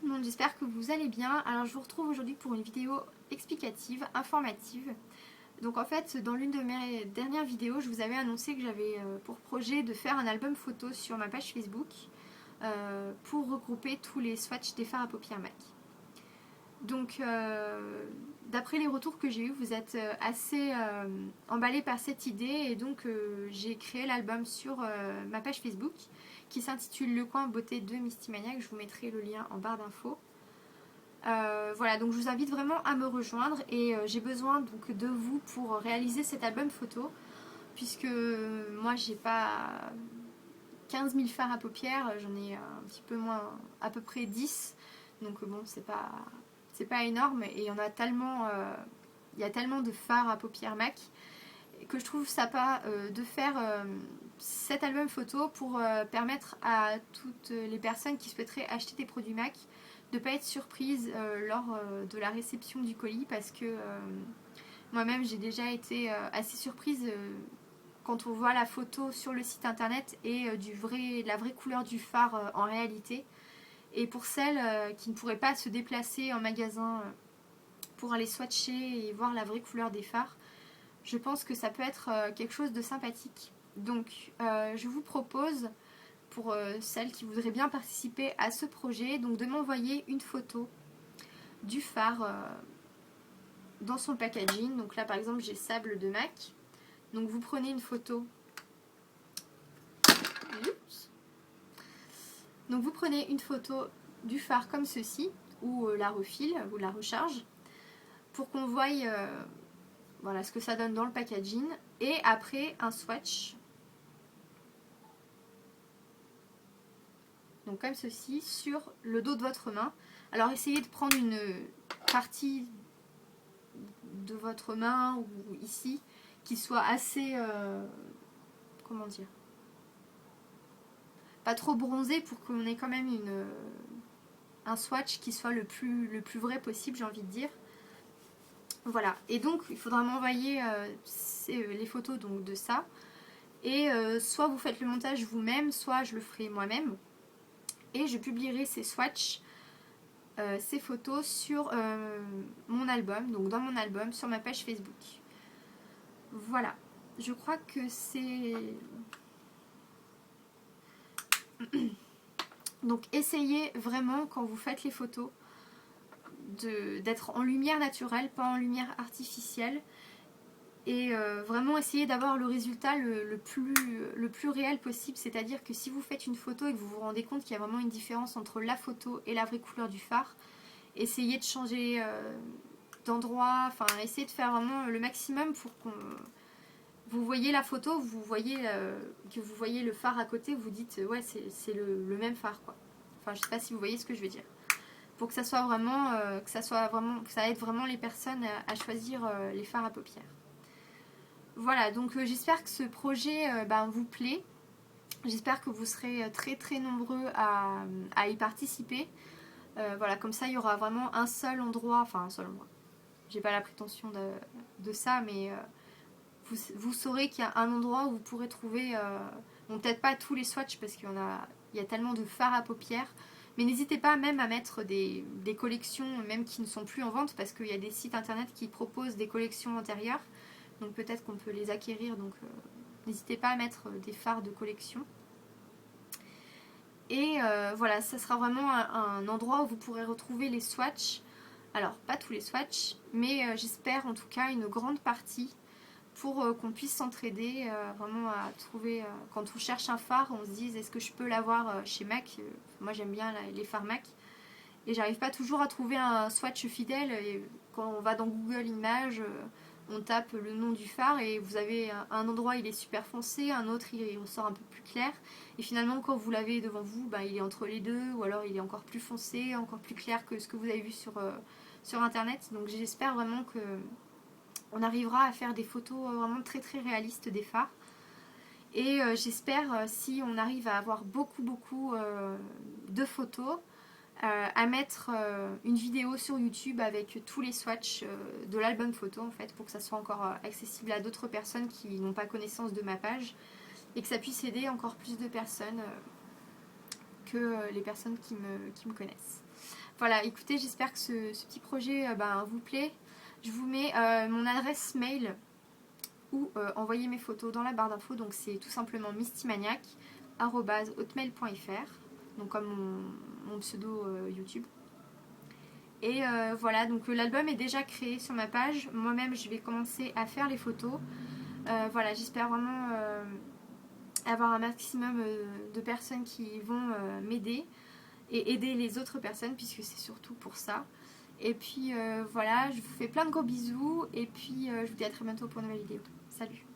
monde, j'espère que vous allez bien. Alors je vous retrouve aujourd'hui pour une vidéo explicative, informative. Donc en fait, dans l'une de mes dernières vidéos, je vous avais annoncé que j'avais pour projet de faire un album photo sur ma page Facebook pour regrouper tous les swatchs des fards à paupières MAC. Donc d'après les retours que j'ai eus, vous êtes assez emballés par cette idée et donc j'ai créé l'album sur ma page Facebook qui s'intitule Le Coin Beauté de Misty Maniac. Je vous mettrai le lien en barre d'infos. Voilà, donc je vous invite vraiment à me rejoindre et j'ai besoin donc de vous pour réaliser cet album photo puisque moi j'ai pas 15 000 fards à paupières, j'en ai un petit peu moins, à peu près 10, donc bon c'est pas énorme et il y en a tellement, il y a tellement de fards à paupières MAC que je trouve sympa de faire cet album photo pour permettre à toutes les personnes qui souhaiteraient acheter des produits MAC de ne pas être surprise lors de la réception du colis parce que moi-même j'ai déjà été assez surprise quand on voit la photo sur le site internet et la vraie couleur du phare en réalité. Et pour celles qui ne pourraient pas se déplacer en magasin pour aller swatcher et voir la vraie couleur des phares, je pense que ça peut être quelque chose de sympathique. Donc je vous propose, pour celles qui voudraient bien participer à ce projet, donc de m'envoyer une photo du phare dans son packaging. Donc là par exemple j'ai Sable de MAC. Donc vous prenez une photo. Oups. Donc vous prenez une photo du phare comme ceci, ou la refile, ou la recharge, pour qu'on voie voilà, ce que ça donne dans le packaging. Et après un swatch. Donc comme ceci, sur le dos de votre main. Alors essayez de prendre une partie de votre main ou ici qui soit assez comment dire, pas trop bronzé pour qu'on ait quand même un swatch qui soit le plus vrai possible, j'ai envie de dire. Voilà, et donc il faudra m'envoyer les photos donc, de ça. Et soit vous faites le montage vous-même, soit je le ferai moi-même. Et je publierai ces swatchs, ces photos sur mon album, donc dans mon album, sur ma page Facebook. Voilà, je crois que c'est... Donc essayez vraiment quand vous faites les photos d'être en lumière naturelle, pas en lumière artificielle. Et vraiment essayer d'avoir le résultat le plus réel possible. C'est-à-dire que si vous faites une photo et que vous vous rendez compte qu'il y a vraiment une différence entre la photo et la vraie couleur du phare, essayez de changer d'endroit, enfin essayez de faire vraiment le maximum pour qu'on... Vous voyez la photo, vous voyez que vous voyez le phare à côté, vous dites ouais c'est le même phare quoi. Enfin je sais pas si vous voyez ce que je veux dire. Pour que ça soit vraiment, que ça aide vraiment les personnes à choisir les fards à paupières. Voilà, donc j'espère que ce projet vous plaît. J'espère que vous serez très très nombreux à y participer. Voilà, comme ça il y aura vraiment un seul endroit, enfin un seul endroit. J'ai pas la prétention de ça, mais vous saurez qu'il y a un endroit où vous pourrez trouver, bon peut-être pas tous les swatchs parce qu'il y a tellement de fards à paupières, mais n'hésitez pas même à mettre des collections, même qui ne sont plus en vente, parce qu'il y a des sites internet qui proposent des collections antérieures. Donc peut-être qu'on peut les acquérir, donc n'hésitez pas à mettre des fards de collection. Et voilà, ça sera vraiment un endroit où vous pourrez retrouver les swatchs. Alors pas tous les swatchs, mais j'espère en tout cas une grande partie pour qu'on puisse s'entraider, vraiment à trouver, quand on cherche un phare, on se dise est-ce que je peux l'avoir chez MAC. Moi j'aime bien les fards MAC. Et j'arrive pas toujours à trouver un swatch fidèle. Et quand on va dans Google Images, on tape le nom du phare et vous avez un endroit il est super foncé, un autre il ressort un peu plus clair. Et finalement quand vous l'avez devant vous, il est entre les deux, ou alors il est encore plus foncé, encore plus clair que ce que vous avez vu sur internet. Donc j'espère vraiment que on arrivera à faire des photos vraiment très très réalistes des phares. Et j'espère si on arrive à avoir beaucoup de photos, à mettre une vidéo sur YouTube avec tous les swatchs de l'album photo en fait, pour que ça soit encore accessible à d'autres personnes qui n'ont pas connaissance de ma page et que ça puisse aider encore plus de personnes que les personnes qui me connaissent. voilà, écoutez, j'espère que ce petit projet vous plaît. Je vous mets mon adresse mail ou envoyer mes photos dans la barre d'infos. Donc c'est tout simplement mistymaniac@hotmail.fr, donc comme mon pseudo YouTube. Et voilà, donc l'album est déjà créé sur ma page. Moi-même, je vais commencer à faire les photos. Voilà, j'espère vraiment avoir un maximum de personnes qui vont m'aider et aider les autres personnes, puisque c'est surtout pour ça. Et puis voilà, je vous fais plein de gros bisous et puis je vous dis à très bientôt pour une nouvelle vidéo. Salut!